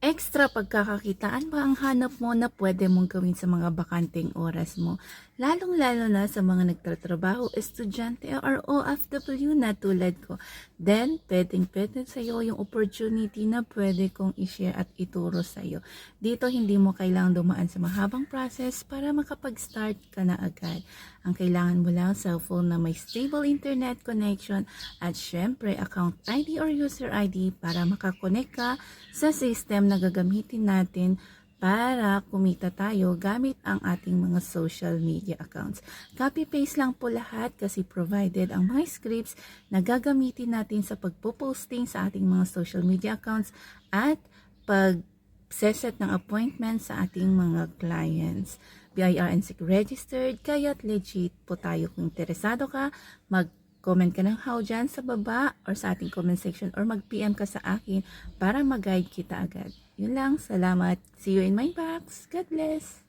Extra pagkakakitaan ba ang hanap mo na pwede mong gawin sa mga bakanteng oras mo? Lalong-lalo na sa mga nagtatrabaho, estudyante or OFW na tulad ko. Then, pwedeng-pwede sa'yo yung opportunity na pwede kong i-share at ituro sa'yo. Dito, hindi mo kailangang dumaan sa mahabang process para makapag-start ka na agad. Ang kailangan mo lang cellphone na may stable internet connection at syempre account ID or user ID para makakonect ka sa system na gagamitin natin para kumita tayo gamit ang ating mga social media accounts. Copy-paste lang po lahat kasi provided ang mga scripts na gagamitin natin sa pagpo-posting sa ating mga social media accounts at pag-set ng appointment sa ating mga clients. BIRNC registered, kaya't legit po tayo. Kung interesado ka, comment ka ng how dyan sa baba or sa ating comment section or mag-PM ka sa akin para mag-guide kita agad. Yun lang. Salamat. See you in my box. God bless.